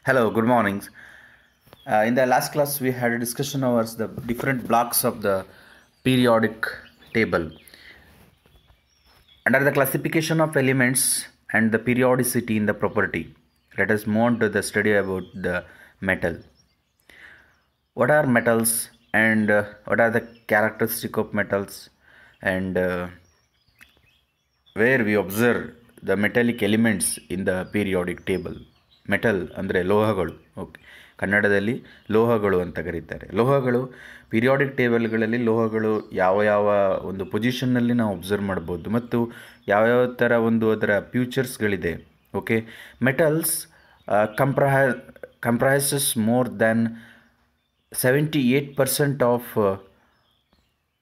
Hello, good mornings. In the last class, we had a discussion over the different blocks of the periodic table. Under the classification of elements and the periodicity in the property, let us move on to the study about the metal. What are metals and what are the characteristic of metals and where we observe the metallic elements in the periodic table. Metal ಅಂದರೆ ಲೋಹಗಳು. Okay, ಕನ್ನಡದಲ್ಲಿ ಲೋಹಗಳು ಅಂತ ಕರೀತಾರೆ. ಲೋಹಗಳು periodic ಟೇಬಲ್ಗಳಲ್ಲಿ ಲೋಹಗಳು ಯಾವ ಯಾವ ಒಂದು ಪೊಸಿಷನ್ನಲ್ಲಿ ನಾವು ಅಬ್ಸರ್ವ್ ಮಾಡ್ಬೋದು ಮತ್ತು ಯಾವ್ಯಾವ ಥರ ಒಂದು ಅದರ ಫ್ಯೂಚರ್ಸ್ಗಳಿದೆ. Okay, metals comprises more than 78% of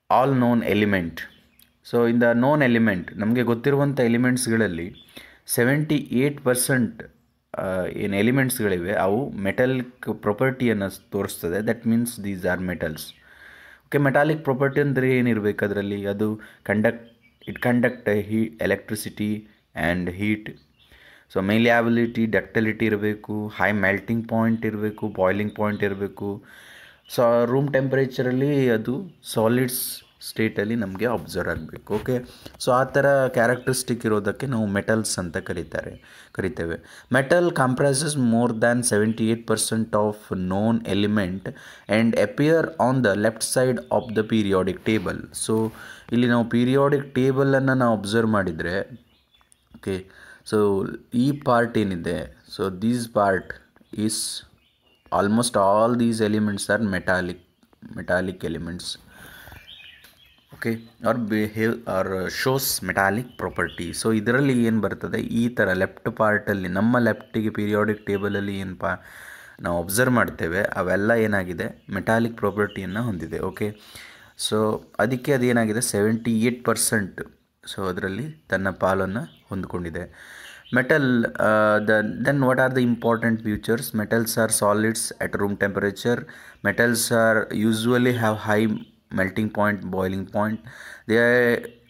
all known element. So in the known element, ನಮಗೆ ಗೊತ್ತಿರುವಂಥ ಎಲಿಮೆಂಟ್ಸ್ಗಳಲ್ಲಿ 78% ಏನು ಎಲಿಮೆಂಟ್ಸ್ಗಳಿವೆ ಅವು ಮೆಟಾಲಿಕ್ ಪ್ರಾಪರ್ಟಿಯನ್ನು ತೋರಿಸ್ತದೆ. That means these are metals. Okay, metallic property ಅಂದರೆ ಏನಿರಬೇಕು ಅದರಲ್ಲಿ? ಅದು conduct electricity and heat. So malleability, ductility ಇರಬೇಕು, ಹೈ ಮೆಲ್ಟಿಂಗ್ ಪಾಯಿಂಟ್ ಇರಬೇಕು, ಬಾಯ್ಲಿಂಗ್ ಪಾಯಿಂಟ್ ಇರಬೇಕು. ಸೊ ರೂಮ್ ಟೆಂಪರೇಚರಲ್ಲಿ ಅದು ಸಾಲಿಡ್ಸ್ ಸ್ಟೇಟಲ್ಲಿ ನಮಗೆ ಅಬ್ಸರ್ವ್ ಆಗಬೇಕು. ಓಕೆ, ಸೊ ಆ ಥರ ಕ್ಯಾರೆಕ್ಟರಿಸ್ಟಿಕ್ ಇರೋದಕ್ಕೆ ನಾವು ಮೆಟಲ್ಸ್ ಅಂತ ಕರಿತೇವೆ. Metal comprises more than 78% of known element and appear on the left side of the periodic table. So ಇಲ್ಲಿ ನಾವು ಪೀರಿಯಾಡಿಕ್ ಟೇಬಲನ್ನು ನಾವು ಅಬ್ಸರ್ವ್ ಮಾಡಿದರೆ, ಓಕೆ, ಸೊ ಈ ಪಾರ್ಟ್ ಏನಿದೆ, so these part is almost all these elements are metallic elements. Okay, are shows metallic property. So ಇದರಲ್ಲಿ ಏನು ಬರ್ತದೆ, ಈ ಥರ ಲೆಫ್ಟ್ ಪಾರ್ಟಲ್ಲಿ ನಮ್ಮ ಲೆಫ್ಟಿಗೆ ಪೀರಿಯಾಡಿಕ್ ಟೇಬಲಲ್ಲಿ ನಾವು ಅಬ್ಸರ್ವ್ ಮಾಡ್ತೇವೆ ಅವೆಲ್ಲ ಏನಾಗಿದೆ, ಮೆಟಾಲಿಕ್ ಪ್ರಾಪರ್ಟಿಯನ್ನು ಹೊಂದಿದೆ. ಓಕೆ, ಸೊ ಅದಕ್ಕೆ ಅದೇನಾಗಿದೆ 78%. ಸೊ ಅದರಲ್ಲಿ ತನ್ನ ಪಾಲನ್ನು ಹೊಂದಿಕೊಂಡಿದೆ. Metal then what are the important features? Metals are solids at room temperature. Metals are usually have high melting point, boiling point. They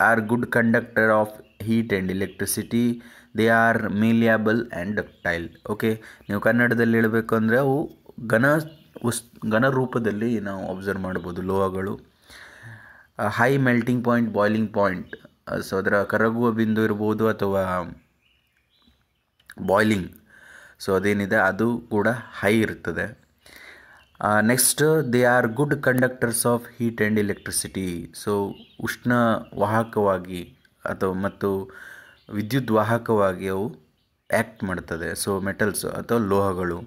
are good conductor of heat and electricity. They are malleable and ductile. Okay, ನೀವು ಕನ್ನಡದಲ್ಲಿ ಹೇಳಬೇಕು ಅಂದರೆ ಅವು ಘನ ರೂಪದಲ್ಲಿ ನಾವು observe ಮಾಡ್ಬೋದು ಲೋಹಗಳು. High melting point, boiling point, so ಅದರ ಕರಗುವ ಬಿಂದು ಇರ್ಬೋದು ಅಥವಾ ಬಾಯ್ಲಿಂಗ್, ಸೊ ಅದೇನಿದೆ ಅದು ಕೂಡ ಹೈ ಇರ್ತದೆ. Next, they are good conductors of heat and electricity. So ಉಷ್ಣ ವಾಹಕವಾಗಿ ಮತ್ತು ವಿದ್ಯುತ್ ವಾಹಕವಾಗಿ ಅವು ಆ್ಯಕ್ಟ್ ಮಾಡ್ತದೆ. ಸೊ ಮೆಟಲ್ಸ್ ಅಥವಾ ಲೋಹಗಳು.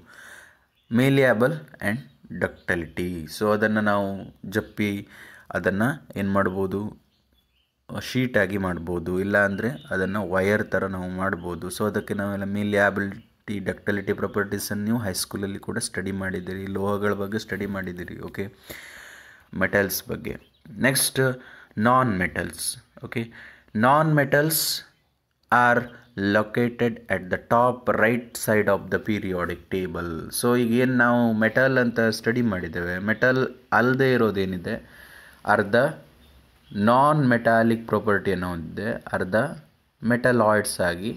ಮೇಲಿಯಾಬಲ್ ಆ್ಯಂಡ್ ಡಕ್ಟಿಲಿಟಿ. ಸೊ ಅದನ್ನು ನಾವು ಜಪ್ಪಿ ಅದನ್ನು ಏನು ಮಾಡ್ಬೋದು, ಶೀಟಾಗಿ ಮಾಡ್ಬೋದು, ಇಲ್ಲ ಅಂದರೆ ಅದನ್ನು ವಯರ್ ಥರ ನಾವು ಮಾಡ್ಬೋದು. ಸೊ ಅದಕ್ಕೆ ನಾವೆಲ್ಲ ಮೇಲಿಯಾಬಿಲಿಟಿ, ಡಕ್ಟಿಲಿಟಿ ಪ್ರಾಪರ್ಟೀಸನ್ನು ನೀವು ಹೈಸ್ಕೂಲಲ್ಲಿ ಕೂಡ ಸ್ಟಡಿ ಮಾಡಿದ್ದೀರಿ, ಲೋಹಗಳ ಬಗ್ಗೆ ಸ್ಟಡಿ ಮಾಡಿದ್ದೀರಿ. ಓಕೆ, ಮೆಟಲ್ಸ್ ಬಗ್ಗೆ. Next, non metals. Okay, non metals are located at the top right side of the periodic table. So ಈಗೇನು ನಾವು ಮೆಟಲ್ ಅಂತ ಸ್ಟಡಿ ಮಾಡಿದ್ದೇವೆ, ಮೆಟಲ್ ಅಲ್ಲದೆ ಇರೋದೇನಿದೆ, ಅರ್ಧ ನಾನ್ ಮೆಟಾಲಿಕ್ ಪ್ರಾಪರ್ಟಿಯನ್ನು ಹೊಂದಿದೆ, ಅರ್ಧ ಮೆಟಲಾಯ್ಡ್ಸ್ ಆಗಿ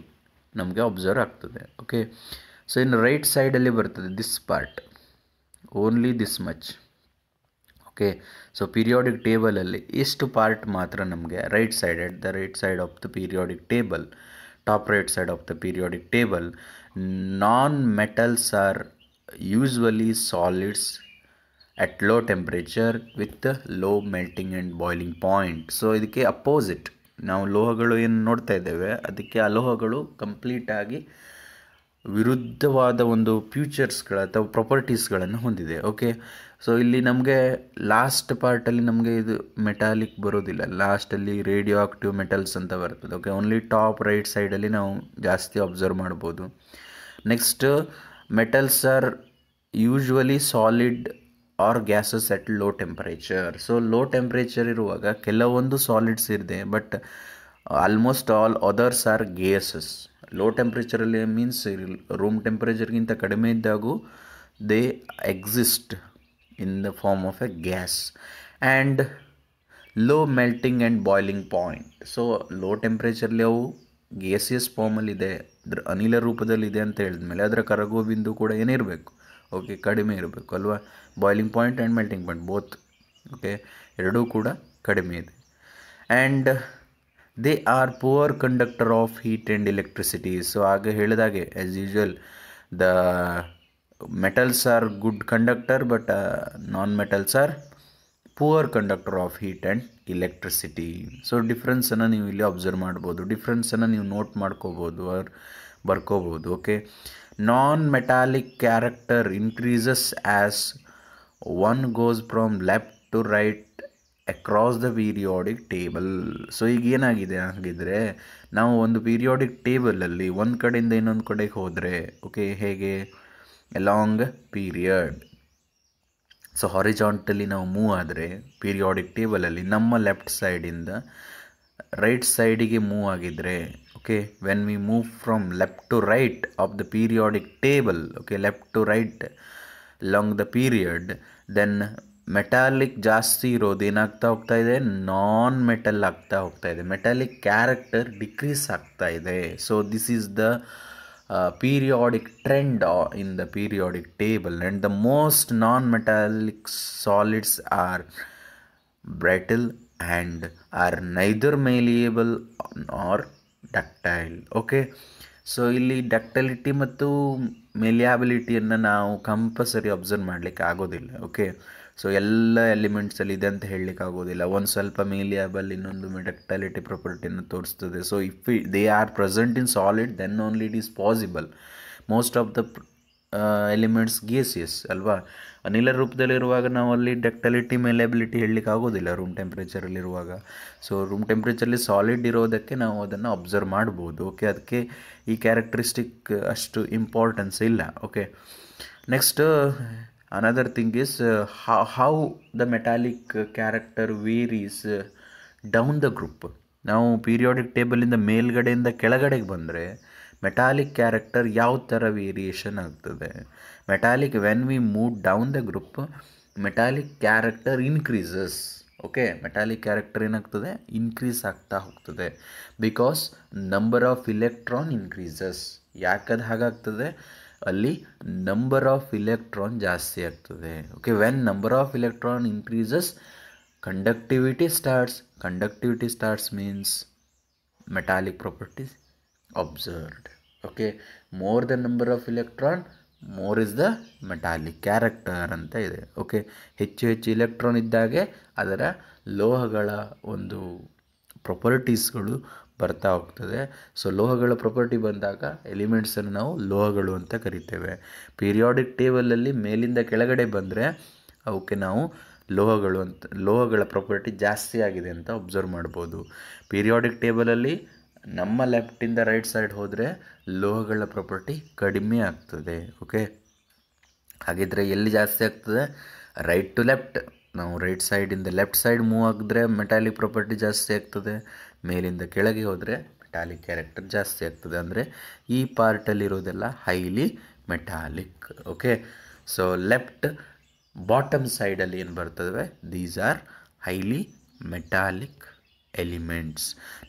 ನಮಗೆ ಅಬ್ಸರ್ವ್ ಆಗ್ತದೆ. ಓಕೆ, ಸೊ ಇನ್ನು ರೈಟ್ ಸೈಡಲ್ಲಿ ಬರ್ತದೆ this part, only this much. Okay, so periodic ಟೇಬಲಲ್ಲಿ ಇಷ್ಟು ಪಾರ್ಟ್ ಮಾತ್ರ ನಮಗೆ right side, at the right side of the periodic table, top right side of the periodic table. Non metals are usually solids at low temperature with low melting and boiling point. So ಇದಕ್ಕೆ opposite ನಾವು ಲೋಹಗಳು ಏನು ನೋಡ್ತಾ ಇದ್ದೇವೆ, ಅದಕ್ಕೆ ಆ ಲೋಹಗಳು ಕಂಪ್ಲೀಟಾಗಿ ವಿರುದ್ಧವಾದ ಒಂದು ಫ್ಯೂಚರ್ಸ್ಗಳು ಅಥವಾ ಪ್ರಾಪರ್ಟೀಸ್ಗಳನ್ನು ಹೊಂದಿದೆ. ಓಕೆ, ಸೊ ಇಲ್ಲಿ ನಮಗೆ ಲಾಸ್ಟ್ ಪಾರ್ಟಲ್ಲಿ ನಮಗೆ ಇದು ಮೆಟಾಲಿಕ್ ಬರೋದಿಲ್ಲ, ಲಾಸ್ಟಲ್ಲಿ ರೇಡಿಯೋ ಆಕ್ಟಿವ್ ಮೆಟಲ್ಸ್ ಅಂತ ಬರ್ತದೆ. ಓಕೆ, ಓನ್ಲಿ ಟಾಪ್ ರೈಟ್ ಸೈಡಲ್ಲಿ ನಾವು ಜಾಸ್ತಿ ಅಬ್ಸರ್ವ್ ಮಾಡ್ಬೋದು. Next, metals are usually solid or gases at low temperature. So low temperature ಇರುವಾಗ ಕೆಲವೊಂದು ಸಾಲಿಡ್ಸ್ ಇದೆ, but almost all others are gases. Low ಟೆಂಪ್ರೇಚರಲ್ಲಿ ಮೀನ್ಸ್ ರೂಮ್ ಟೆಂಪರೇಚರ್ಗಿಂತ ಕಡಿಮೆ ಇದ್ದಾಗೂ they exist in the form of a gas and low melting and boiling point. So low ಟೆಂಪ್ರೇಚರ್ಲಿ ಅವು gaseous ಫಾರ್ಮಲ್ಲಿದೆ, ಅನಿಲ ರೂಪದಲ್ಲಿದೆ ಅಂತ ಹೇಳಿದ್ಮೇಲೆ ಅದರ ಕರಗುವ ಬಿಂದು ಕೂಡ ಏನಿರಬೇಕು, ಓಕೆ, ಕಡಿಮೆ ಇರಬೇಕು ಅಲ್ವಾ. Boiling point and melting point both, okay, ಎರಡೂ ಕೂಡ ಕಡಿಮೆ ಇದೆ. And they are poor conductor of heat and electricity. So ಆಗ ಹೇಳಿದಾಗೆ as usual the metals are good conductor but non metals are poor conductor of heat and electricity. So ಡಿಫ್ರೆನ್ಸನ್ನು ನೀವು ಇಲ್ಲಿ observe ಮಾಡ್ಬೋದು, ಡಿಫ್ರೆನ್ಸನ್ನು ನೀವು ನೋಟ್ ಮಾಡ್ಕೋಬೋದು ಆರ್ ಬರ್ಕೋಬೋದು. Okay, non metallic character increases as one goes from left to right across the periodic table. So ಈಗ ಏನಾಗಿದೆ ಹಾಗಿದ್ರೆ, ನಾವು ಒಂದು ಪೀರಿಯಾಡಿಕ್ ಟೇಬಲಲ್ಲಿ ಒಂದು ಕಡೆಯಿಂದ ಇನ್ನೊಂದು ಕಡೆಗೆ ಹೋದರೆ, ಓಕೆ, ಹೇಗೆ ಅಲಾಂಗ್ ಪೀರಿಯಡ್. ಸೊ ಹಾರಿಜಾಂಟಲಿ ನಾವು ಮೂವ್ ಆದರೆ ಪೀರಿಯಾಡಿಕ್ ಟೇಬಲಲ್ಲಿ ನಮ್ಮ ಲೆಫ್ಟ್ ಸೈಡಿಂದ ರೈಟ್ ಸೈಡಿಗೆ ಮೂವ್ ಆಗಿದ್ದರೆ, okay, when we move from left to right of the periodic table, okay, left to right along the period, then metallic ಜಾಸ್ತಿ ಇರೋದು ಏನಾಗ್ತಾ ಹೋಗ್ತಾ ಇದೆ, ನಾನ್ ಮೆಟಲ್ ಆಗ್ತಾ ಹೋಗ್ತಾ ಇದೆ, ಮೆಟಾಲಿಕ್ ಕ್ಯಾರೆಕ್ಟರ್ ಡಿಕ್ರೀಸ್ ಆಗ್ತಾ ಇದೆ. So this is the periodic trend in the periodic table, and the most non-metallic solids are brittle and are neither malleable nor ductile. Okay, so ಇಲ್ಲಿ ಡಕ್ಟಲಿಟಿ ಮತ್ತು ಮೆಲಿಯಾಬಿಲಿಟಿಯನ್ನು ನಾವು ಕಂಪಲ್ಸರಿ ಅಬ್ಸರ್ವ್ ಮಾಡಲಿಕ್ಕೆ ಆಗೋದಿಲ್ಲ. ಓಕೆ, ಸೊ ಎಲ್ಲ ಎಲಿಮೆಂಟ್ಸಲ್ಲಿ ಇದೆ ಅಂತ ಹೇಳಲಿಕ್ಕೆ ಆಗೋದಿಲ್ಲ. ಒಂದು ಸ್ವಲ್ಪ ಮೇಲಿಯಬಲ್, ಇನ್ನೊಂದು ಡಕ್ಟಲಿಟಿ ಪ್ರಾಪರ್ಟಿಯನ್ನು ತೋರಿಸ್ತದೆ. So if they are present in solid then only it is possible. Most of the elements gaseous ಅಲ್ವಾ. ಅನಿಲ ರೂಪದಲ್ಲಿರುವಾಗ ನಾವು ಅಲ್ಲಿ ಡಕ್ಟಲಿಟಿ ಮೇಲಿಯಬಿಲಿಟಿ ಹೇಳಲಿಕ್ಕೆ ಆಗೋದಿಲ್ಲ ರೂಮ್ ಟೆಂಪ್ರೇಚರಲ್ಲಿರುವಾಗ. ಸೊ ರೂಮ್ ಟೆಂಪ್ರೇಚರಲ್ಲಿ ಸಾಲಿಡ್ ಇರೋದಕ್ಕೆ ನಾವು ಅದನ್ನು ಅಬ್ಸರ್ವ್ ಮಾಡ್ಬೋದು. ಓಕೆ, ಅದಕ್ಕೆ ಈ ಕ್ಯಾರೆಕ್ಟರಿಸ್ಟಿಕ್ ಅಷ್ಟು ಇಂಪಾರ್ಟೆನ್ಸ್ ಇಲ್ಲ. Okay, next another thing is how the metallic character varies down the group. ನಾವು ಪೀರಿಯಾಡಿಕ್ ಟೇಬಲಿಂದ ಮೇಲ್ಗಡೆಯಿಂದ ಕೆಳಗಡೆಗೆ ಬಂದರೆ ಮೆಟಾಲಿಕ್ ಕ್ಯಾರೆಕ್ಟರ್ ಯಾವ ಥರ ವೇರಿಯೇಷನ್ ಆಗ್ತದೆ. Metallic when we move down the group metallic character increases. Okay, metallic character ಏನಾಗ್ತದೆ, ಇನ್ಕ್ರೀಸ್ ಆಗ್ತಾ ಹೋಗ್ತದೆ. Because number of electron increases. ಯಾಕದು ಹಾಗಾಗ್ತದೆ, ಅಲ್ಲಿ ನಂಬರ್ ಆಫ್ ಇಲೆಕ್ಟ್ರಾನ್ ಜಾಸ್ತಿ ಆಗ್ತದೆ. Okay, when number of electron increases conductivity starts means metallic properties observed. Okay, more the number of electron more is the metallic character ಅಂತ ಇದೆ. Okay, ಹೆಚ್ಚು ಹೆಚ್ಚು electron ಇದ್ದಾಗೆ ಅದರ ಲೋಹಗಳ ಒಂದು ಪ್ರಾಪರ್ಟೀಸ್ಗಳು ಬರ್ತಾ ಹೋಗ್ತದೆ. ಸೊ ಲೋಹಗಳ ಪ್ರಾಪರ್ಟಿ ಬಂದಾಗ ಎಲಿಮೆಂಟ್ಸನ್ನು ನಾವು ಲೋಹಗಳು ಅಂತ ಕರಿತೇವೆ. ಪೀರಿಯಾಡಿಕ್ ಟೇಬಲಲ್ಲಿ ಮೇಲಿಂದ ಕೆಳಗಡೆ ಬಂದರೆ ಅವಕ್ಕೆ ನಾವು ಲೋಹಗಳು ಅಂತ, ಲೋಹಗಳ ಪ್ರಾಪರ್ಟಿ ಜಾಸ್ತಿ ಆಗಿದೆ ಅಂತ ಅಬ್ಸರ್ವ್ ಮಾಡ್ಬೋದು. ಪೀರಿಯಾಡಿಕ್ ಟೇಬಲಲ್ಲಿ ನಮ್ಮ ಲೆಫ್ಟಿಂದ ರೈಟ್ ಸೈಡ್ ಹೋದರೆ ಲೋಹಗಳ ಪ್ರಾಪರ್ಟಿ ಕಡಿಮೆ ಆಗ್ತದೆ. ಓಕೆ, ಹಾಗಿದ್ರೆ ಎಲ್ಲಿ ಜಾಸ್ತಿ ಆಗ್ತದೆ, ರೈಟ್ ಟು ಲೆಫ್ಟ್. ನಾವು ರೈಟ್ ಸೈಡಿಂದ ಲೆಫ್ಟ್ ಸೈಡ್ ಮೂವ್ ಆಗಿದ್ರೆ ಮೆಟಾಲಿಕ್ ಪ್ರಾಪರ್ಟಿ ಜಾಸ್ತಿ ಆಗ್ತದೆ, ಮೇಲಿಂದ ಕೆಳಗೆ ಹೋದರೆ ಮೆಟಾಲಿಕ್ ಕ್ಯಾರೆಕ್ಟರ್ ಜಾಸ್ತಿ ಆಗ್ತದೆ. ಅಂದರೆ ಈ ಪಾರ್ಟಲ್ಲಿರೋದೆಲ್ಲ highly metallic. Okay, so left bottom ಸೈಡಲ್ಲಿ ಏನು ಬರ್ತದೆ, these are highly metallic elements.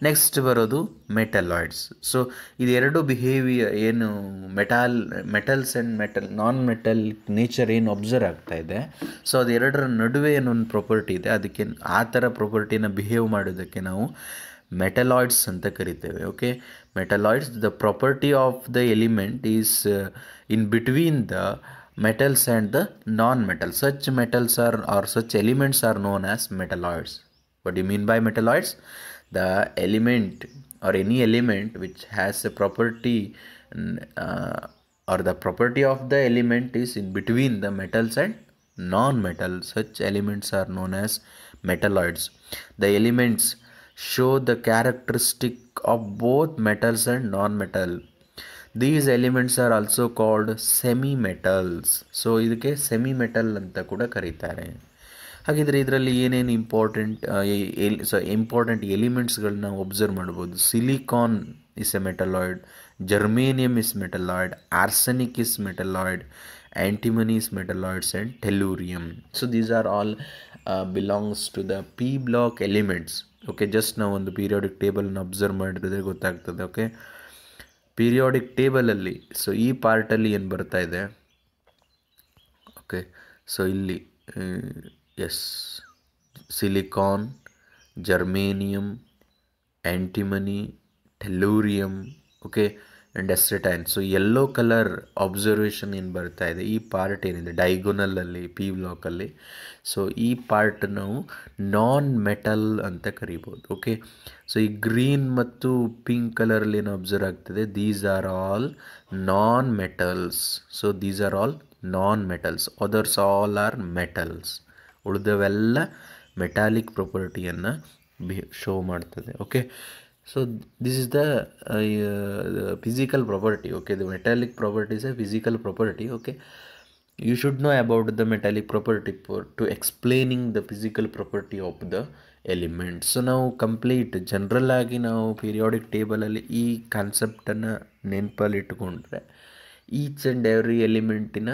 Next ಬರೋದು ಮೆಟಲಾಯ್ಡ್ಸ್. ಸೊ ಇದೆರಡು ಬಿಹೇವಿಯರ್ ಏನು metals and non metallic nature ಏನು ಅಬ್ಸರ್ವ್ ಆಗ್ತಾ ಇದೆ. ಸೊ ಅದೆರಡರ ನಡುವೆ ಏನೊಂದು ಪ್ರಾಪರ್ಟಿ ಇದೆ, ಅದಕ್ಕೆ ಆ ಥರ ಪ್ರಾಪರ್ಟಿನ ಬಿಹೇವ್ ಮಾಡೋದಕ್ಕೆ ನಾವು ಮೆಟಲಾಯ್ಡ್ಸ್ ಅಂತ ಕರಿತೇವೆ. Okay, metalloids, the property of the element is in between the metals and the non-metals. Such metals are or such elements are known as metalloids. What do you mean by metalloids? The element or any element which has a property or the property of the element is in between the metals and non-metals. Such elements are known as metalloids. The elements show the characteristic of both metals and non-metal. These elements are also called semi-metals. So ಇದಕ್ಕೆ semi metal ಅಂತ ಕೂಡ ಕರೀತಾರೆ. ಹಾಗಿದ್ರೆ ಇದರಲ್ಲಿ ಏನೇನು important ಎಲಿಮೆಂಟ್ಸ್ಗಳನ್ನ ನಾವು observe ಮಾಡ್ಬೋದು. Silicon is a metalloid, germanium is metalloid, arsenic is metalloid, antimony is metalloids and tellurium. So these are all belongs to the P block elements. Okay, just ನಾವು ಒಂದು ಪೀರಿಯಾಡಿಕ್ ಟೇಬಲ್ನ ಅಬ್ಸರ್ವ್ ಮಾಡಿದ್ರೆ ಗೊತ್ತಾಗ್ತದೆ. Okay, periodic ಟೇಬಲಲ್ಲಿ so ಈ ಪಾರ್ಟಲ್ಲಿ ಏನು ಬರ್ತಾ ಇದೆ, okay, so ಇಲ್ಲಿ yes, silicon, germanium, antimony, tellurium, okay, and astatine. So yellow colour observation ಏನು ಬರ್ತಾ ಇದೆ, ಈ ಪಾರ್ಟ್ ಏನಿದೆ ಡೈಗೋನಲಲ್ಲಿ ಪಿ ಬ್ಲಾಕಲ್ಲಿ, ಸೊ ಈ ಪಾರ್ಟ್ ನಾವು ನಾನ್ ಮೆಟಲ್ ಅಂತ ಕರಿಬೋದು. ಓಕೆ, ಸೊ ಈ ಗ್ರೀನ್ ಮತ್ತು ಪಿಂಕ್ ಕಲರಲ್ಲಿ ಏನು ಅಬ್ಸರ್ವ್ ಆಗ್ತದೆ, these are all non metals. So these are all non metals, others all are metals. ಉಳಿದವೆಲ್ಲ ಮೆಟಾಲಿಕ್ ಪ್ರಾಪರ್ಟಿಯನ್ನು ಶೋ ಮಾಡ್ತದೆ. Okay, so this is the physical property. Okay, the metallic property is a physical property. Okay, you should know about the metallic property to explaining the physical property of the element. So ನಾವು complete general ಆಗಿ ನಾವು periodic ಟೇಬಲಲ್ಲಿ ಈ ಕಾನ್ಸೆಪ್ಟನ್ನು ನೆನಪಲ್ಲಿ ಇಟ್ಕೊಂಡ್ರೆ each and every ಎಲಿಮೆಂಟಿನ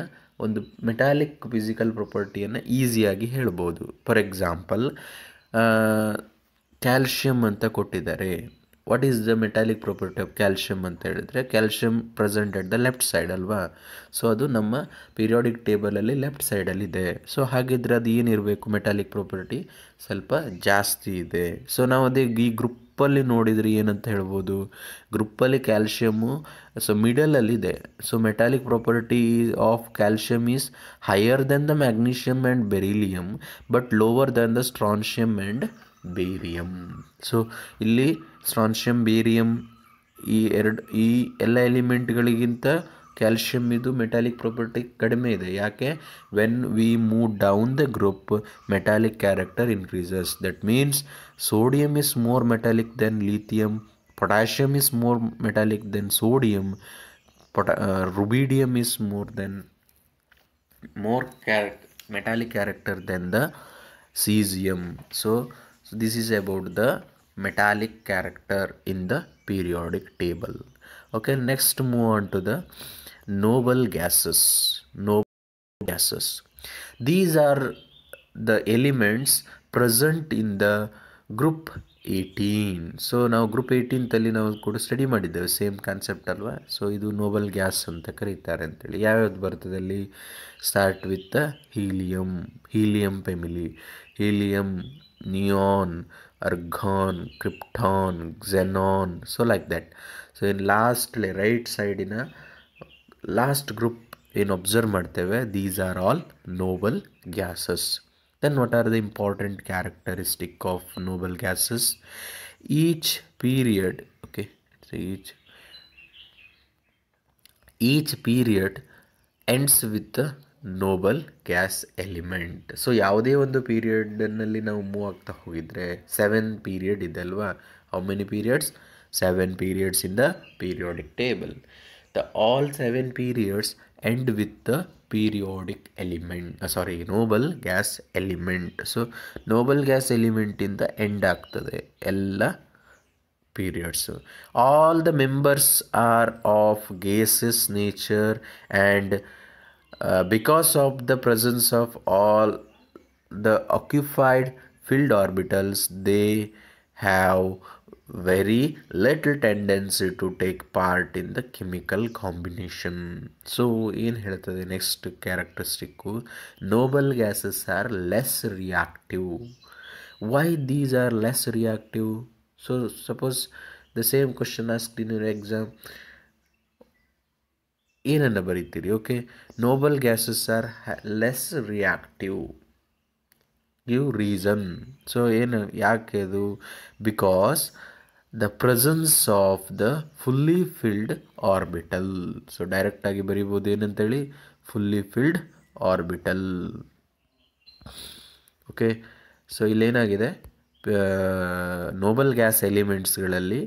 ಒಂದು metallic physical ಪ್ರಾಪರ್ಟಿಯನ್ನು ಈಸಿಯಾಗಿ ಹೇಳ್ಬೋದು. For example calcium ಅಂತ ಕೊಟ್ಟಿದ್ದಾರೆ. What is the metallic property of calcium ಅಂತ ಹೇಳಿದ್ರೆ, calcium present at the left side ಅಲ್ವಾ. ಸೊ ಅದು ನಮ್ಮ ಪೀರಿಯಾಡಿಕ್ ಟೇಬಲಲ್ಲಿ ಲೆಫ್ಟ್ ಸೈಡಲ್ಲಿದೆ. ಸೊ ಹಾಗಿದ್ರೆ ಅದು ಏನಿರಬೇಕು, ಮೆಟಾಲಿಕ್ ಪ್ರಾಪರ್ಟಿ ಸ್ವಲ್ಪ ಜಾಸ್ತಿ ಇದೆ. ಸೊ ನಾವು ಅದೇ ಈ ಗ್ರೂಪಲ್ಲಿ ನೋಡಿದರೆ ಏನಂತ ಹೇಳ್ಬೋದು, ಗ್ರೂಪಲ್ಲಿ ಕ್ಯಾಲ್ಶಿಯಮ್ಮು ಸೊ ಮಿಡಲಲ್ಲಿದೆ. So metallic property of calcium is higher than the magnesium and beryllium but lower than the strontium and barium. So ಇಲ್ಲಿ ಸ್ಟ್ರಾನ್ಷಿಯಮ್, ಬೇರಿಯಮ್ ಈ ಎಲ್ಲ ಎಲಿಮೆಂಟ್ಗಳಿಗಿಂತ ಕ್ಯಾಲ್ಶಿಯಮ್ ಇದು ಮೆಟಾಲಿಕ್ ಪ್ರಾಪರ್ಟಿ ಕಡಿಮೆ ಇದೆ. ಯಾಕೆ, when we move down the group metallic character increases. That means sodium is more metallic than lithium, potassium is more metallic than sodium, rubidium is more metallic character than the cesium. So this is about the metallic character in the periodic table. Okay, next move on to the noble gases. These are the elements present in the group 18. So ನಾವು group 18 ನಾವು ಕೂಡ study ಮಾಡಿದ್ದೇವೆ, same concept ಅಲ್ವಾ. So ಇದು noble gas ಅಂತ ಕರೀತಾರೆ ಅಂತೇಳಿ. ಯಾವ್ಯಾವ್ದು ಬರ್ತದೆ ಅಲ್ಲಿ, start with helium family, helium, neon, argon, krypton, xenon, so like that. So ಇನ್ನು ಲಾಸ್ಟ್ಲಿ ರೈಟ್ ಸೈಡಿನ ಲಾಸ್ಟ್ ಗ್ರೂಪ್ ಏನು ಅಬ್ಸರ್ವ್ ಮಾಡ್ತೇವೆ, these are all noble gases. Then what are the important characteristic of noble gases? Each period, okay, so each period ends with the noble gas element. So ಯಾವುದೇ ಒಂದು ಪೀರಿಯಡ್ನಲ್ಲಿ ನಾವು move ಆಗ್ತಾ ಹೋಗಿದ್ರೆ 7 period ಇದೆ ಅಲ್ವಾ. How many periods? 7 periods in the periodic table. All 7 periods end with the periodic element, noble gas element. So noble gas element in the end ಆಗ್ತದೆ ಎಲ್ಲ periods. All the members are of gaseous nature and because of the presence of all the occupied filled orbitals, they have very little tendency to take part in the chemical combination. So ಏನು ಹೇಳ್ತದೆ next ಕ್ಯಾರೆಕ್ಟರಿಸ್ಟಿಕ್ಕು, noble gases are less reactive. Why these are less reactive? So suppose the same question asked in your exam, ಏನನ್ನು ಬರೀತೀರಿ? Okay, noble gases are less reactive. give reason. So ಏನು ಯಾಕೆ ಅದು? Because the presence of the fully filled orbital. So ಡೈರೆಕ್ಟಾಗಿ ಬರೀಬೋದು ಏನಂತೇಳಿ, fully filled orbital. Okay, so ಇಲ್ಲೇನಾಗಿದೆ, noble gas ಎಲಿಮೆಂಟ್ಸ್ಗಳಲ್ಲಿ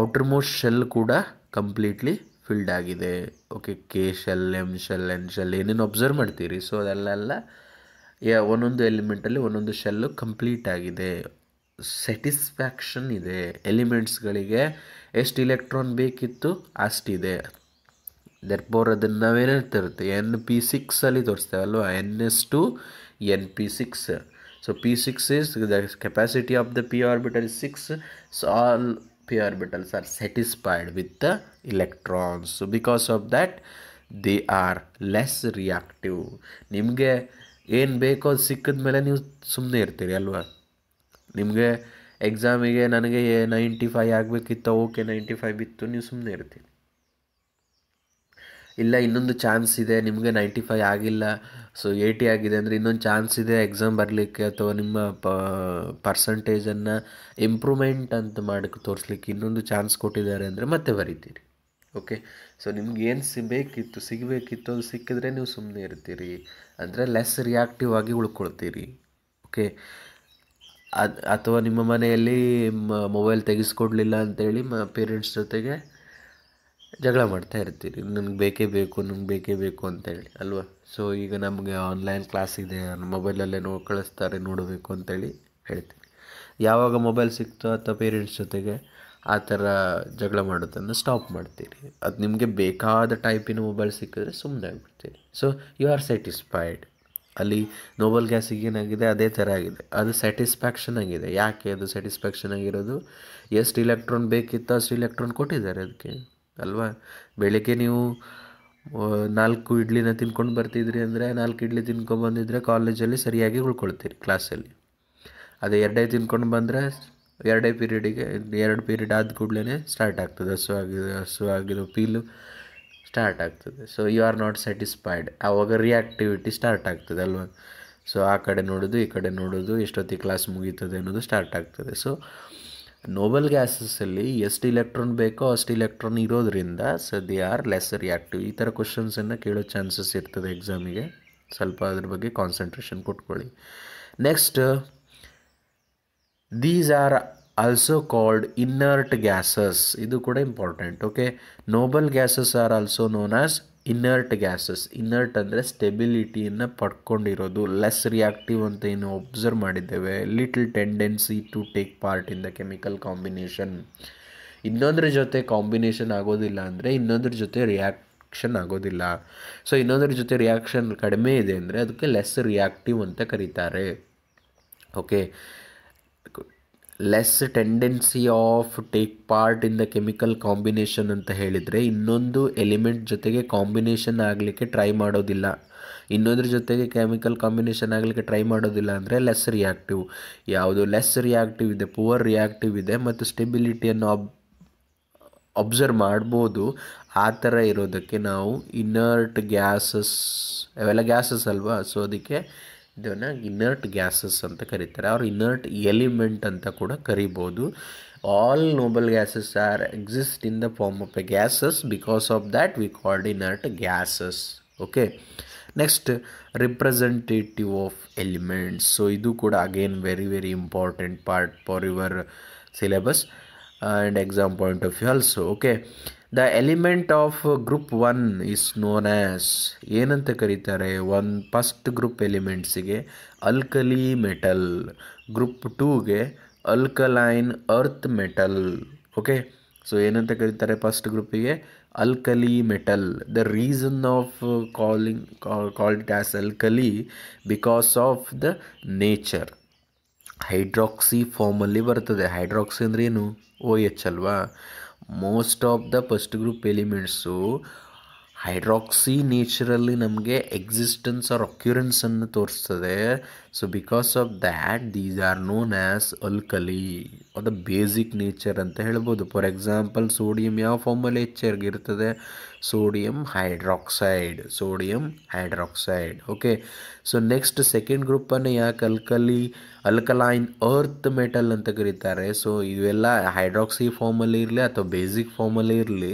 ಔಟರ್ ಮೋಸ್ಟ್ ಶೆಲ್ ಕೂಡ ಕಂಪ್ಲೀಟ್ಲಿ ಫಿಲ್ಡ್ ಆಗಿದೆ. Okay, K shell, M shell, N shell ಏನೇನು ಅಬ್ಸರ್ವ್ ಮಾಡ್ತೀರಿ, ಸೊ ಅದೆಲ್ಲ ಒಂದೊಂದು ಎಲಿಮೆಂಟಲ್ಲಿ ಒಂದೊಂದು ಶೆಲ್ಲು ಕಂಪ್ಲೀಟ್ ಆಗಿದೆ. ಸ್ಯಾಟಿಸ್ಫ್ಯಾಕ್ಷನ್ ಇದೆ, ಎಲಿಮೆಂಟ್ಸ್ಗಳಿಗೆ ಎಷ್ಟು ಇಲೆಕ್ಟ್ರಾನ್ ಬೇಕಿತ್ತು ಅಷ್ಟಿದೆ. ದರ್ಬೋರ್ ಅದನ್ನು ನಾವೇನಿರ್ತಿರುತ್ತೆ NP6 ಅಲ್ಲಿ ತೋರಿಸ್ತೇವೆ ಅಲ್ವಾ, NS2 NP6. So P6 is the capacity of the p orbital is 6. So all p orbitals are satisfied with the electrons. So because of that they are less reactive. ನಿಮಗೆ ಏನು ಬೇಕೋ ಅದು ಸಿಕ್ಕಿದ ಮೇಲೆ ನೀವು ಸುಮ್ಮನೆ ಇರ್ತೀರಿ ಅಲ್ವಾ. ನಿಮಗೆ ಎಕ್ಸಾಮಿಗೆ ನನಗೆ 95 ಆಗಬೇಕಿತ್ತು, ಓಕೆ 95 ಬಿತ್ತು, ನೀವು ಸುಮ್ಮನೆ ಇರ್ತೀರಿ. ಇಲ್ಲ ಇನ್ನೊಂದು ಚಾನ್ಸ್ ಇದೆ, ನಿಮಗೆ 95 ಆಗಿಲ್ಲ, ಸೊ 80 ಆಗಿದೆ ಅಂದರೆ ಇನ್ನೊಂದು ಚಾನ್ಸ್ ಇದೆ ಎಕ್ಸಾಮ್ ಬರಲಿಕ್ಕೆ, ಅಥವಾ ನಿಮ್ಮ ಪರ್ಸಂಟೇಜನ್ನು ಇಂಪ್ರೂವ್ಮೆಂಟ್ ಅಂತ ಮಾಡಿ ತೋರಿಸ್ಲಿಕ್ಕೆ ಇನ್ನೊಂದು ಚಾನ್ಸ್ ಕೊಟ್ಟಿದ್ದಾರೆ ಅಂದರೆ ಮತ್ತೆ ಬರಿತೀರಿ. ಓಕೆ, ಸೊ ನಿಮ್ಗೆ ಏನು ಸಿಗಬೇಕಿತ್ತು ಅದು ಸಿಕ್ಕಿದ್ರೆ ನೀವು ಸುಮ್ಮನೆ ಇರ್ತೀರಿ, ಅಂದರೆ ಲೆಸ್ ರಿಯಾಕ್ಟಿವ್ ಆಗಿ ಉಳ್ಕೊಳ್ತೀರಿ. ಓಕೆ, ಅಥವಾ ನಿಮ್ಮ ಮನೆಯಲ್ಲಿ ಮೊಬೈಲ್ ತೆಗೆಸ್ಕೊಡ್ಲಿಲ್ಲ ಅಂತೇಳಿ ಪೇರೆಂಟ್ಸ್ ಜೊತೆಗೆ ಜಗಳ ಮಾಡ್ತಾ ಇರ್ತೀರಿ, ನನಗೆ ಬೇಕೇ ಬೇಕು ಅಂತೇಳಿ ಅಲ್ವಾ. ಸೊ ಈಗ ನಮಗೆ ಆನ್ಲೈನ್ ಕ್ಲಾಸ್ ಇದೆ, ಮೊಬೈಲಲ್ಲೇ ಕಳಿಸ್ತಾರೆ ನೋಡಬೇಕು ಅಂತೇಳಿ ಹೇಳ್ತೀರಿ. ಯಾವಾಗ ಮೊಬೈಲ್ ಸಿಕ್ತೋ ಅಥವಾ ಪೇರೆಂಟ್ಸ್ ಜೊತೆಗೆ ಆ ಥರ ಜಗಳ ಮಾಡೋದನ್ನು ಸ್ಟಾಪ್ ಮಾಡ್ತೀರಿ. ಅದು ನಿಮಗೆ ಬೇಕಾದ ಟೈಪಿನ ಮೊಬೈಲ್ ಸಿಕ್ಕಿದ್ರೆ ಸುಮ್ಮನೆ ಆಗಿಬಿಡ್ತೀರಿ. So you are satisfied. ಅಲ್ಲಿ ನೋಬಲ್ ಗ್ಯಾಸಿಗೆ ಏನಾಗಿದೆ ಅದೇ ಥರ ಆಗಿದೆ, ಅದು ಸ್ಯಾಟಿಸ್ಫ್ಯಾಕ್ಷನ್ ಆಗಿದೆ. ಯಾಕೆ ಅದು ಸ್ಯಾಟಿಸ್ಫ್ಯಾಕ್ಷನ್ ಆಗಿರೋದು? ಎಷ್ಟು ಇಲೆಕ್ಟ್ರಾನ್ ಬೇಕಿತ್ತು ಅಷ್ಟು ಇಲೆಕ್ಟ್ರಾನ್ ಕೊಟ್ಟಿದ್ದಾರೆ ಅದಕ್ಕೆ ಅಲ್ವಾ. ಬೆಳಗ್ಗೆ ನೀವು 4 ಇಡ್ಲಿನ ತಿನ್ಕೊಂಡು ಬರ್ತಿದ್ರಿ ಅಂದರೆ 4 ಇಡ್ಲಿ ತಿನ್ಕೊಂಡ್ಬಂದಿದ್ರೆ ಕಾಲೇಜಲ್ಲಿ ಸರಿಯಾಗಿ ಉಳ್ಕೊಳ್ತೀರಿ ಕ್ಲಾಸಲ್ಲಿ. ಅದೇ 2 ತಿನ್ಕೊಂಡು ಬಂದರೆ 2 ಪೀರಿಯಡಿಗೆ 2 ಪೀರಿಯಡ್ ಆದ ಕೂಡಲೇ ಸ್ಟಾರ್ಟ್ ಆಗ್ತದೆ, ಹಸು ಆಗಿರೋ ಫೀಲು ಸ್ಟಾರ್ಟ್ ಆಗ್ತದೆ. So you are not satisfied. ಆವಾಗ ರಿಯಾಕ್ಟಿವಿಟಿ ಸ್ಟಾರ್ಟ್ ಆಗ್ತದೆ ಅಲ್ವಾ. ಸೊ ಆ ಕಡೆ ನೋಡೋದು ಈ ಕಡೆ ನೋಡೋದು, ಎಷ್ಟೊತ್ತಿಗೆ ಕ್ಲಾಸ್ ಮುಗೀತದೆ ಅನ್ನೋದು ಸ್ಟಾರ್ಟ್ ಆಗ್ತದೆ. ಸೊ ನೋಬಲ್ ಗ್ಯಾಸಸ್ಸಲ್ಲಿ ಎಷ್ಟು ಇಲೆಕ್ಟ್ರಾನ್ ಬೇಕೋ ಅಷ್ಟು ಇಲೆಕ್ಟ್ರಾನ್ ಇರೋದ್ರಿಂದ so they are less reactive. ಈ ಥರ ಕ್ವಶನ್ಸನ್ನು ಕೇಳೋ ಚಾನ್ಸಸ್ ಇರ್ತದೆ ಎಕ್ಸಾಮಿಗೆ, ಸ್ವಲ್ಪ ಅದ್ರ ಬಗ್ಗೆ ಕಾನ್ಸಂಟ್ರೇಷನ್ ಕೊಟ್ಕೊಳ್ಳಿ. Next, these are also called inert gases. ಇದು ಕೂಡ important. Okay, noble gases are also known as inert gases. Inert ಅಂದರೆ ಸ್ಟೆಬಿಲಿಟಿಯನ್ನು ಪಡ್ಕೊಂಡಿರೋದು, ಲೆಸ್ ರಿಯಾಕ್ಟಿವ್ ಅಂತ ಏನು ಒಬ್ಸರ್ವ್ ಮಾಡಿದ್ದೇವೆ. Little tendency to take part in the chemical combination. ಇನ್ನೊಂದ್ರ ಜೊತೆ ಕಾಂಬಿನೇಷನ್ ಆಗೋದಿಲ್ಲ ಅಂದರೆ ಇನ್ನೊಂದ್ರ ಜೊತೆ ರಿಯಾಕ್ಷನ್ ಆಗೋದಿಲ್ಲ. ಸೊ ಇನ್ನೊಂದ್ರ ಜೊತೆ ರಿಯಾಕ್ಷನ್ ಕಡಿಮೆ ಇದೆ ಅಂದರೆ ಅದಕ್ಕೆ ಲೆಸ್ ರಿಯಾಕ್ಟಿವ್ ಅಂತ ಕರೀತಾರೆ. Okay, less tendency of take part in the chemical combination ಅಂತ ಹೇಳಿದರೆ ಇನ್ನೊಂದು ಎಲಿಮೆಂಟ್ ಜೊತೆಗೆ ಕಾಂಬಿನೇಷನ್ ಆಗಲಿಕ್ಕೆ ಟ್ರೈ ಮಾಡೋದಿಲ್ಲ, ಇನ್ನೊಂದ್ರ ಜೊತೆಗೆ ಕೆಮಿಕಲ್ ಕಾಂಬಿನೇಷನ್ ಆಗಲಿಕ್ಕೆ ಟ್ರೈ ಮಾಡೋದಿಲ್ಲ ಅಂದರೆ ಲೆಸ್ ರಿಯಾಕ್ಟಿವ್. ಯಾವುದು ಲೆಸ್ ರಿಯಾಕ್ಟಿವ್ ಇದೆ, ಪುವರ್ ರಿಯಾಕ್ಟಿವ್ ಇದೆ ಮತ್ತು ಸ್ಟೆಬಿಲಿಟಿಯನ್ನು ಅಬ್ಸರ್ವ್ ಮಾಡ್ಬೋದು, ಆ ಥರ ಇರೋದಕ್ಕೆ ನಾವು ಇನ್ನರ್ಟ್ ಗ್ಯಾಸಸ್, ಅವೆಲ್ಲ ಗ್ಯಾಸಸ್ ಅಲ್ವಾ, ಸೊ ಅದಕ್ಕೆ ಇದನ್ನು ಇನ್ನರ್ಟ್ ಗ್ಯಾಸಸ್ ಅಂತ ಕರೀತಾರೆ, ಅವ್ರು ಇನ್ನರ್ಟ್ ಎಲಿಮೆಂಟ್ ಅಂತ ಕೂಡ ಕರಿಬೋದು. All noble gases are exist in the form of a gases, because of that we called inert gases. Okay, next representative of elements. So ಇದು ಕೂಡ again very important part for your syllabus and exam point of view also. Okay, the element of group 1 is known as ಏನಂತ ಕರೀತಾರೆ? First group ಎಲಿಮೆಂಟ್ಸಿಗೆ alkali metal, group 2ಗೆ alkaline earth metal. Okay, so ಏನಂತ ಕರೀತಾರೆ first ಗ್ರೂಪಿಗೆ? Alkali metal. The reason of called it as alkali because of the nature. Hydroxy ಫಾರ್ಮಲ್ಲಿ ಬರ್ತದೆ. Hydroxy ಅಂದರೆ ಏನು? OH ಅಲ್ವಾ. Most of the first group elements hydroxy ನೇಚರಲ್ಲಿ ನಮಗೆ ಎಕ್ಸಿಸ್ಟೆನ್ಸ್ ಆರ್ ಅಕ್ಯುರೆನ್ಸನ್ನು ತೋರಿಸ್ತದೆ. So because of that these are known as alkali, ಅದು ಬೇಸಿಕ್ ನೇಚರ್ ಅಂತ ಹೇಳ್ಬೋದು. ಫಾರ್ ಎಕ್ಸಾಂಪಲ್ ಸೋಡಿಯಂ ಯಾವ ಫಾರ್ಮಲ್ಲಿ ಹೆಚ್ಚಾಗಿರ್ತದೆ? Sodium hydroxide. Okay, so next second ಗ್ರೂಪನ್ನು ಯಾಕೆ ಅಲ್ಕಲೈನ್ ಅರ್ತ್ ಮೆಟಲ್ ಅಂತ ಕರೀತಾರೆ? ಸೊ ಇವೆಲ್ಲ ಹೈಡ್ರಾಕ್ಸಿ ಫಾರ್ಮಲ್ಲಿ ಇರಲಿ ಅಥವಾ ಬೇಸಿಕ್ ಫಾರ್ಮಲ್ಲಿ ಇರಲಿ,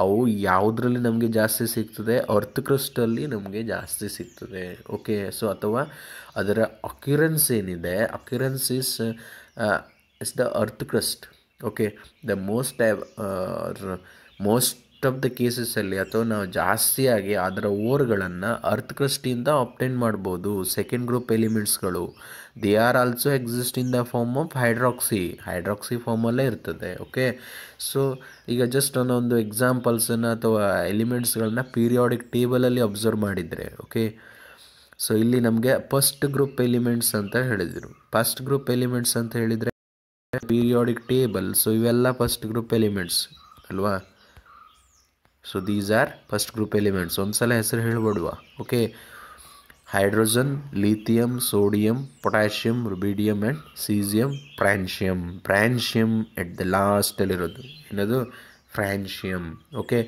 ಅವು ಯಾವುದರಲ್ಲಿ ನಮಗೆ ಜಾಸ್ತಿ ಸಿಗ್ತದೆ? ಅರ್ತ್ ಕ್ರಸ್ಟಲ್ಲಿ ನಮಗೆ ಜಾಸ್ತಿ ಸಿಗ್ತದೆ. ಓಕೆ, ಸೊ ಅಥವಾ ಅದರ ಅಕ್ಯುರೆನ್ಸ್ ಏನಿದೆ, occurrence is the earth crust. Okay, the most of the ಕೇಸಸಲ್ಲಿ ಅಥವಾ ನಾವು ಜಾಸ್ತಿಯಾಗಿ ಅದರ ಓರ್ಗಳನ್ನು ಅರ್ತ್ ಕ್ರಸ್ಟಿಂದ ಅಬ್ಟೈನ್ ಮಾಡ್ಬೋದು. ಸೆಕೆಂಡ್ ಗ್ರೂಪ್ ಎಲಿಮೆಂಟ್ಸ್ಗಳು they are also exist in the form of hydroxy ಫಾರ್ಮಲ್ಲೇ ಇರ್ತದೆ. ಓಕೆ, ಸೊ ಈಗ ಜಸ್ಟ್ ಒಂದೊಂದು ಎಕ್ಸಾಂಪಲ್ಸನ್ನು ಅಥವಾ ಎಲಿಮೆಂಟ್ಸ್ಗಳನ್ನ ಪೀರಿಯಾಡಿಕ್ ಟೇಬಲಲ್ಲಿ ಅಬ್ಸರ್ವ್ ಮಾಡಿದರೆ, ಓಕೆ, ಸೊ ಇಲ್ಲಿ ನಮಗೆ ಫಸ್ಟ್ ಗ್ರೂಪ್ ಎಲಿಮೆಂಟ್ಸ್ ಅಂತ ಹೇಳಿದರು. Periodic table. ಸೊ ಇವೆಲ್ಲ ಫಸ್ಟ್ ಗ್ರೂಪ್ ಎಲಿಮೆಂಟ್ಸ್ ಅಲ್ವಾ. So these R first group elements. ಒಂದ್ಸಲ ಹೆಸರು ಹೇಳ್ಬಿಡುವ. Okay, hydrogen, lithium, sodium, potassium, rubidium and caesium, francium. Francium at the ಲಾಸ್ಟಲ್ಲಿರೋದು ಏನದು, francium. Okay,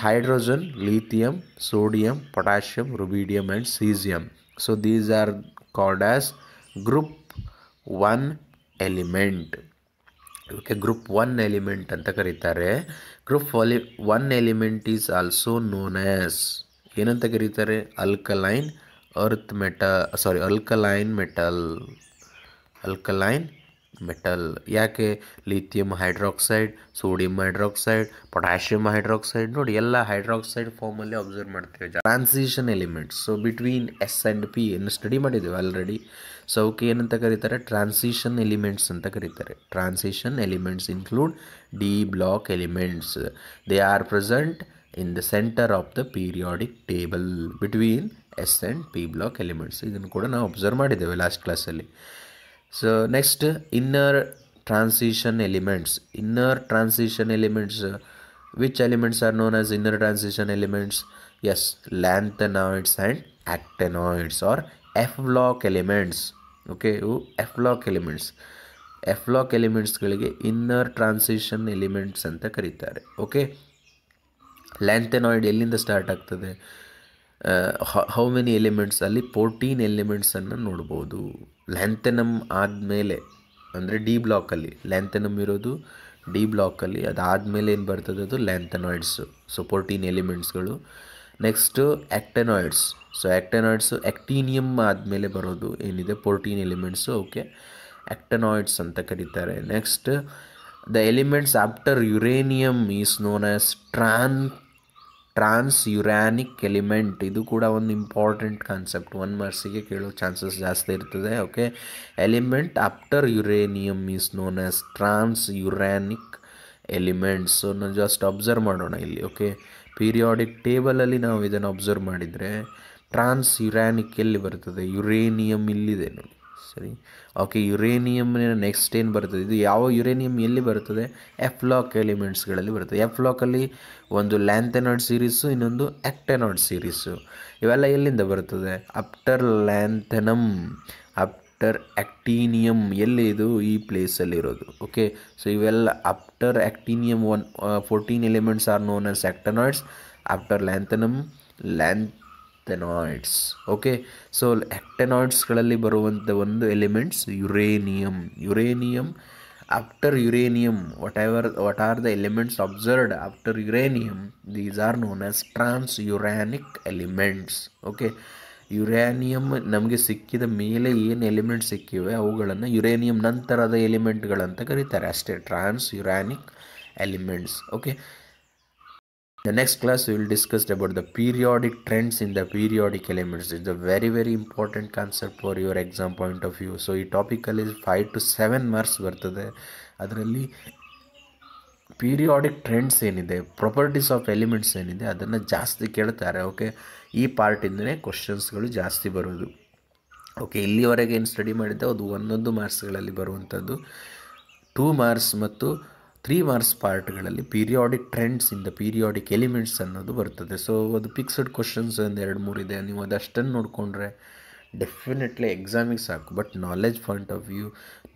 hydrogen, lithium, sodium, potassium, rubidium and caesium. So these are called as group 1 element. Okay, group 1 element ಅಂತ ಕರೀತಾರೆ. Group 1 element is also known as ಏನಂತ ಕರೀತಾರೆ, alkaline earth alkaline metal. ಯಾಕೆ, lithium hydroxide, sodium hydroxide, potassium hydroxide, ನೋಡಿ ಎಲ್ಲ hydroxide ಫಾರ್ಮಲ್ಲಿ observe ಮಾಡ್ತೀವಿ. Transition elements. So between S and P ಏನು ಸ್ಟಡಿ ಮಾಡಿದ್ದೇವೆ ಆಲ್ರೆಡಿ. ಸೊ ಅವಕ್ಕೆ ಏನಂತ ಕರೀತಾರೆ, ಟ್ರಾನ್ಸಿಷನ್ ಎಲಿಮೆಂಟ್ಸ್ ಅಂತ ಕರೀತಾರೆ. Transition elements include D block elements. They are present in the centre of the periodic table between S and P block elements. ಇದನ್ನು ಕೂಡ ನಾವು ಅಬ್ಸರ್ವ್ ಮಾಡಿದ್ದೇವೆ ಲಾಸ್ಟ್ ಕ್ಲಾಸಲ್ಲಿ. So next, inner transition elements. Which elements are known as inner transition elements? Yes, lanthanoids and actinoids are F block elements. Okay, ಇವು F block ಎಲಿಮೆಂಟ್ಸ್ಗಳಿಗೆ inner transition elements ಅಂತ ಕರೀತಾರೆ. Okay, ಲ್ಯಾಂಥನಾಯ್ಡ್ ಎಲ್ಲಿಂದ ಸ್ಟಾರ್ಟ್ ಆಗ್ತದೆ, how many elements, ಅಲ್ಲಿ 14 ಎಲಿಮೆಂಟ್ಸನ್ನು ನೋಡ್ಬೋದು. Lanthanum ಆದಮೇಲೆ ಅಂದರೆ ಡಿ ಬ್ಲಾಕಲ್ಲಿ ಲ್ಯಾಂಥನಮ್ ಇರೋದು ಡಿ ಬ್ಲಾಕಲ್ಲಿ, ಅದಾದಮೇಲೆ ಏನು ಬರ್ತದೆ ಅದು ಲ್ಯಾಂಥನಾಯ್ಡ್ಸು. ಸೊ 14 ಎಲಿಮೆಂಟ್ಸ್ಗಳು. Next actinoids. So actinoids actinium ಆದಮೇಲೆ ಬರೋದು ಏನಿದೆ 14 ಎಲಿಮೆಂಟ್ಸು. ಓಕೆ, ಆ್ಯಕ್ಟೆನಾಯ್ಡ್ಸ್ ಅಂತ ಕರೀತಾರೆ. Next, the elements after uranium is known as transuranic element. ಇದು ಕೂಡ ಒಂದು ಇಂಪಾರ್ಟೆಂಟ್ ಕಾನ್ಸೆಪ್ಟ್, 1 ಮಾರ್ಕ್ಸಿಗೆ ಕೇಳೋ ಚಾನ್ಸಸ್ ಜಾಸ್ತಿ ಇರ್ತದೆ. Okay, element after uranium is known as transuranic elements. So ನಾವು ಜಸ್ಟ್ ಅಬ್ಸರ್ವ್ ಮಾಡೋಣ ಇಲ್ಲಿ. ಓಕೆ, ಪೀರಿಯಾಡಿಕ್ ಟೇಬಲಲ್ಲಿ ನಾವು ಇದನ್ನು ಅಬ್ಸರ್ವ್ ಮಾಡಿದರೆ ಟ್ರಾನ್ಸ್ ಯುರಾನಿಕ್ ಎಲ್ಲಿ ಬರ್ತದೆ, ಯುರೇನಿಯಮ್ ಇಲ್ಲಿದೆ ನೋಡಿ. ಸರಿ, ಓಕೆ, ಯುರೇನಿಯಮ್ನ ನೆಕ್ಸ್ಟ್ ಏನು ಬರ್ತದೆ, ಇದು ಯಾವ ಯುರೇನಿಯಮ್ ಎಲ್ಲಿ ಬರ್ತದೆ, ಎಫ್ ಬ್ಲಾಕ್ ಎಲಿಮೆಂಟ್ಸ್ಗಳಲ್ಲಿ ಬರ್ತದೆ. ಎಫ್ ಬ್ಲಾಕಲ್ಲಿ ಒಂದು ಲ್ಯಾಂಥನಾಯ್ಡ್ ಸೀರೀಸು, ಇನ್ನೊಂದು ಆ್ಯಕ್ಟೆನಾಯ್ಡ್ ಸೀರೀಸು. ಇವೆಲ್ಲ ಎಲ್ಲಿಂದ ಬರ್ತದೆ, ಆಫ್ಟರ್ ಲ್ಯಾಂಥನಮ್, ಆಫ್ಟರ್ ಆ್ಯಕ್ಟೀನಿಯಮ್. ಎಲ್ಲಿ ಇದು, ಈ ಪ್ಲೇಸಲ್ಲಿರೋದು. ಓಕೆ, ಸೊ ಇವೆಲ್ಲ after actinium 14 elements are known as actinoids. After lanthanum lanthanoids. Okay, so ಆ್ಯಕ್ಟನಾಯ್ಡ್ಸ್ಗಳಲ್ಲಿ ಬರುವಂಥ ಒಂದು elements uranium. After uranium, what are the elements observed after uranium, these are known as transuranic elements. Okay, uranium ನಮಗೆ ಸಿಕ್ಕಿದ ಮೇಲೆ ಏನು element ಸಿಕ್ಕಿವೆ ಅವುಗಳನ್ನು uranium ನಂತರದ ಎಲಿಮೆಂಟ್ಗಳಂತ ಕರೀತಾರೆ ಅಷ್ಟೇ, transuranic elements. Okay, the next class we will discuss about the periodic trends in the periodic elements. It's a very very important concept for your exam point of view. So ಈ ಟಾಪಿಕಲ್ಲಿ 5 to 7 marks ಬರ್ತದೆ. ಅದರಲ್ಲಿ periodic trends ಏನಿದೆ, properties of elements ಏನಿದೆ ಅದನ್ನು ಜಾಸ್ತಿ ಕೇಳ್ತಾರೆ. Okay, ಈ ಪಾರ್ಟಿಂದನೇ ಕ್ವಶನ್ಸ್ಗಳು ಜಾಸ್ತಿ ಬರೋದು. ಓಕೆ, ಇಲ್ಲಿವರೆಗೆ ಏನು ಸ್ಟಡಿ ಮಾಡಿದ್ದೆ ಅದು 1 ಮಾರ್ಕ್ಸ್ಗಳಲ್ಲಿ ಬರುವಂಥದ್ದು. 2 ಮಾರ್ಕ್ಸ್ ಮತ್ತು 3 ಮಾರ್ಕ್ಸ್ ಪಾರ್ಟ್ಗಳಲ್ಲಿ periodic trends in the periodic elements ಅನ್ನೋದು ಬರ್ತದೆ. ಸೊ ಅದು ಫಿಕ್ಸ್ಡ್ ಕ್ವಶನ್ಸ್ ಒಂದು 2-3 ಇದೆ. ನೀವು ಅದಷ್ಟನ್ನು ನೋಡಿಕೊಂಡ್ರೆ ಡೆಫಿನೆಟ್ಲಿ ಎಕ್ಸಾಮಿಗೆ ಸಾಕು. But knowledge point of view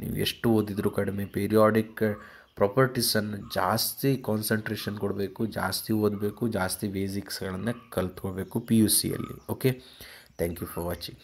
ನೀವು ಎಷ್ಟು ಓದಿದರೂ ಕಡಿಮೆ. ಪೀರಿಯಾಡಿಕ್ ಪ್ರಾಪರ್ಟೀಸನ್ನು ಜಾಸ್ತಿ ಕಾನ್ಸಂಟ್ರೇಷನ್ ಕೊಡಬೇಕು, ಜಾಸ್ತಿ ಓದಬೇಕು, ಜಾಸ್ತಿ ಬೇಸಿಕ್ಸ್ಗಳನ್ನು ಕಲ್ತ್ಕೊಳ್ಬೇಕು PUCಯಲ್ಲಿ. Okay, thank you for watching.